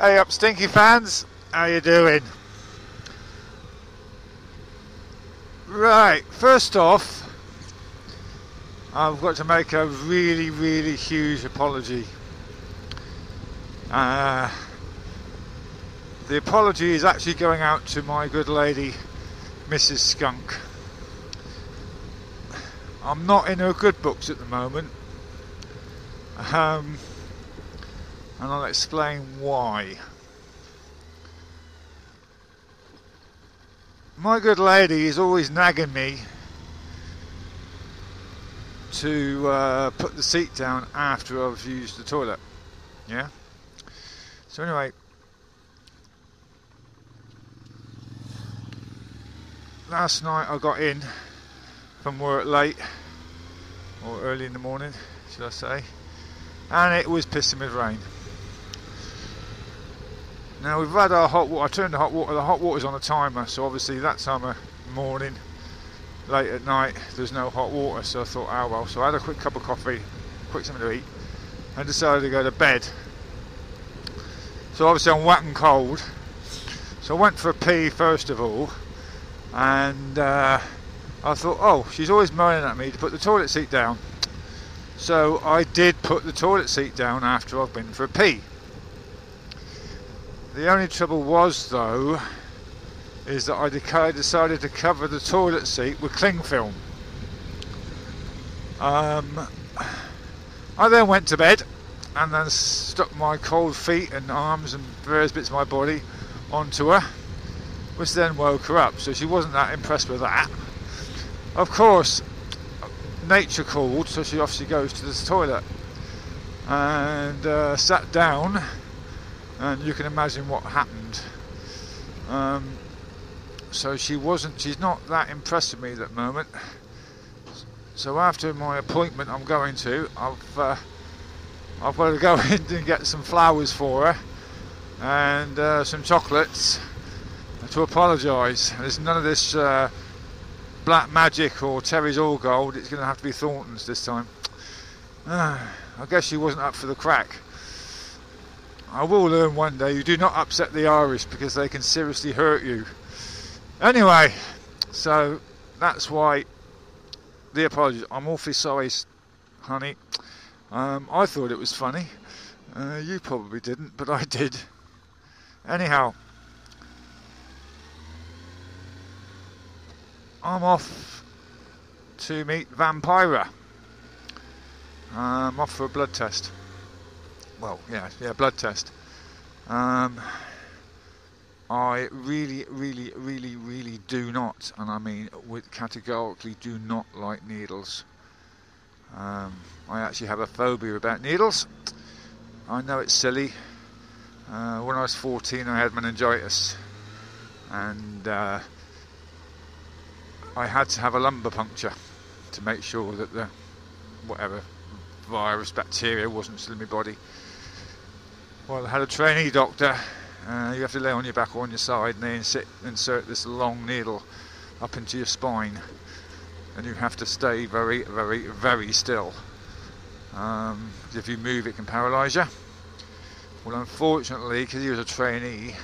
Hey up, Stinky fans, how you doing? Right, first off, I've got to make a really huge apology. The apology is actually going out to my good lady, Mrs. Skunk. I'm not in her good books at the moment, and I'll explain why. My good lady is always nagging me to put the seat down after I've used the toilet. Yeah? So anyway, last night I got in from work late, or early in the morning, should I say, and it was pissing with rain. Now we've had our hot water, I turned the hot water's on a timer, so obviously that time of morning, late at night, there's no hot water, so I thought, oh well, so I had a quick cup of coffee, quick something to eat, and decided to go to bed. So obviously I'm wet and cold, so I went for a pee first of all, and I thought, oh, she's always moaning at me to put the toilet seat down. So I did put the toilet seat down after I've been for a pee. The only trouble was, though, is that I decided to cover the toilet seat with cling film. I then went to bed and then stuck my cold feet and arms and various bits of my body onto her, which then woke her up, so she wasn't that impressed with that. Of course, nature called, so she obviously goes to the toilet and sat down. And you can imagine what happened. So she's not that impressed with me at that moment. So after my appointment I'm going to, I've got to go in and get some flowers for her and some chocolates to apologise. There's none of this black magic or Terry's All Gold. It's going to have to be Thornton's this time. I guess she wasn't up for the crack. I will learn one day, you do not upset the Irish because they can seriously hurt you. Anyway, so that's why the apologies. I'm awfully sorry, honey. I thought it was funny. You probably didn't, but I did. Anyhow, I'm off to meet Vampira. I'm off for a blood test. Well, yeah, blood test. I really do not, and I mean categorically do not like needles. I actually have a phobia about needles. I know it's silly. When I was 14 I had meningitis, and I had to have a lumbar puncture to make sure that the whatever virus, bacteria wasn't still in my body. Well, I had a trainee doctor. You have to lay on your back or on your side, and they insert this long needle up into your spine, and you have to stay very still. If you move, it can paralyse you. Well, unfortunately, because he was a trainee,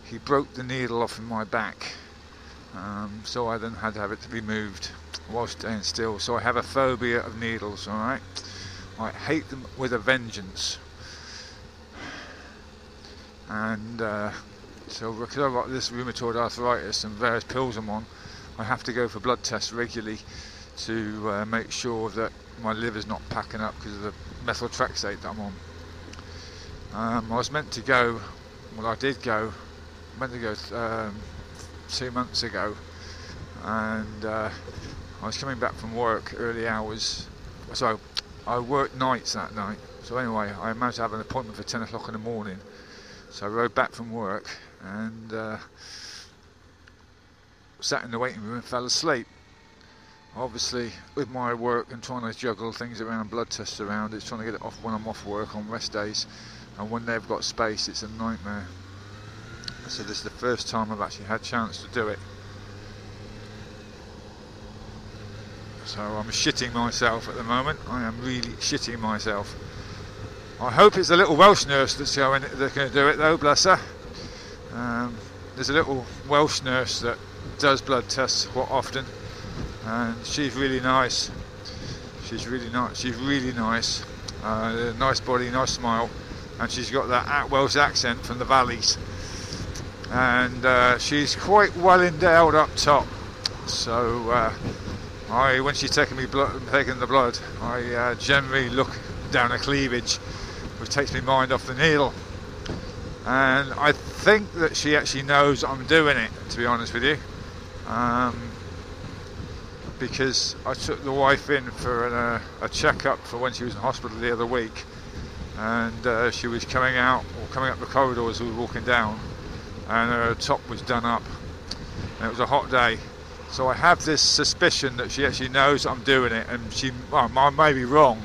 he broke the needle off in my back, so I then had to have it to be moved while staying still. So I have a phobia of needles. All right, I hate them with a vengeance. And so because I've got this rheumatoid arthritis and various pills I'm on, I have to go for blood tests regularly to make sure that my liver's not packing up because of the methotrexate that I'm on. I was meant to go, well I did go, meant to go 2 months ago, and I was coming back from work early hours, so I worked nights that night. So anyway, I managed to have an appointment for 10 o'clock in the morning. So I rode back from work and sat in the waiting room and fell asleep. Obviously, with my work and trying to juggle things around, blood tests around, it's trying to get it off when I'm off work on rest days, and when they've got space, it's a nightmare. So this is the first time I've actually had a chance to do it. So I'm shitting myself at the moment. I am really shitting myself. I hope it's a little Welsh nurse that's going to do it though, bless her. There's a little Welsh nurse that does blood tests quite often, and she's really nice. She's really nice. Nice body, nice smile, and she's got that Welsh accent from the valleys. And she's quite well endowed up top. So when she's taking the blood, I generally look down her cleavage, which takes my mind off the needle. And I think that she actually knows I'm doing it, to be honest with you, because I took the wife in for a checkup for when she was in hospital the other week, and she was coming up the corridor as we were walking down, and her top was done up, and it was a hot day. So I have this suspicion that she actually knows I'm doing it, and I may be wrong,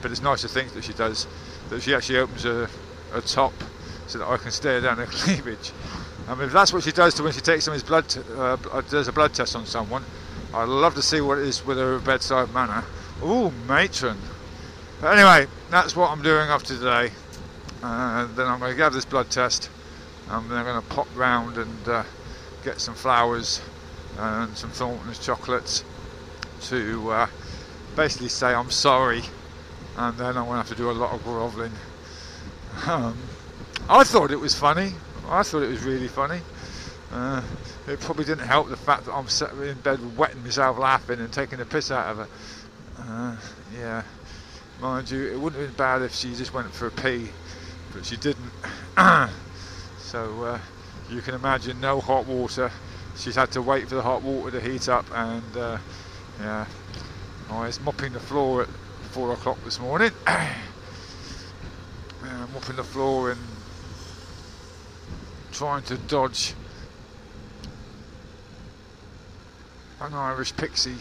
but it's nice to think that she does, that she actually opens her top so that I can stare down her cleavage. I mean, if that's what she does when she takes someone's blood, does a blood test on someone, I'd love to see what it is with her bedside manner. Ooh, matron. But anyway, that's what I'm doing after today. Then I'm going to have this blood test, and then I'm going to pop round and get some flowers and some Thornton's chocolates to basically say I'm sorry, and then I'm going to have to do a lot of grovelling. I thought it was funny. I thought it was really funny. It probably didn't help the fact that I'm sat in bed wetting myself laughing and taking the piss out of her. Yeah, mind you, it wouldn't have been bad if she just went for a pee, but she didn't. So you can imagine, no hot water. She's had to wait for the hot water to heat up, and yeah, I was mopping the floor at 4 o'clock this morning. Mopping the floor and trying to dodge an Irish pixie,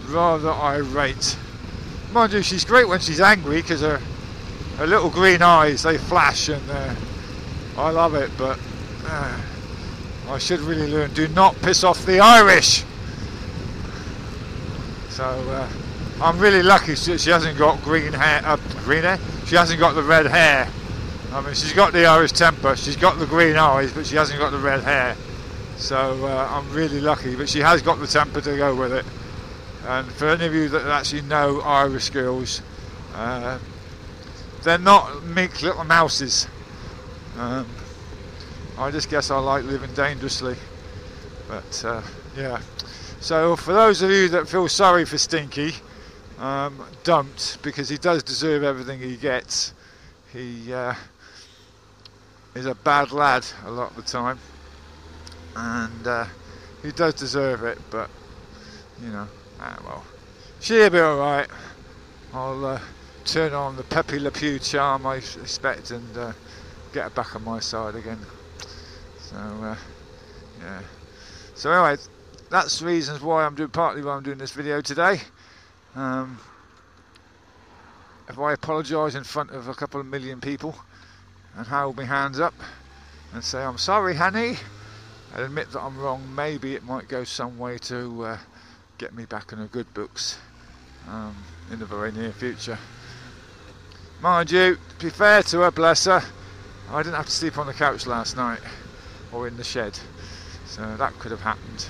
rather irate. Mind you, she's great when she's angry, because her little green eyes, they flash, and I love it, but I should really learn, do not piss off the Irish. So I'm really lucky she hasn't got green hair. She hasn't got the red hair. I mean, she's got the Irish temper, she's got the green eyes, but she hasn't got the red hair. So I'm really lucky, but she has got the temper to go with it. And for any of you that actually know Irish girls, they're not meek little mouses. I just guess I like living dangerously. But yeah. So for those of you that feel sorry for Stinky, don't, because he does deserve everything he gets. He is a bad lad a lot of the time, and he does deserve it, but you know, well, she'll be alright. I'll turn on the Pepe Le Pew charm, I expect, and get her back on my side again. So yeah. So anyway, that's the reasons why partly why I'm doing this video today. If I apologise in front of a couple of million people and hold my hands up and say I'm sorry, honey, and admit that I'm wrong, maybe it might go some way to get me back in her good books in the very near future. Mind you, to be fair to her, bless her, I didn't have to sleep on the couch last night or in the shed, so that could have happened.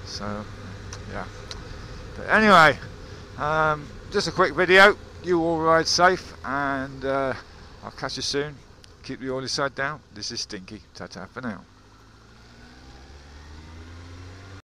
So yeah, but anyway, just a quick video. You all ride safe, and I'll catch you soon. Keep the oily side down. This is Stinky. Ta-ta for now.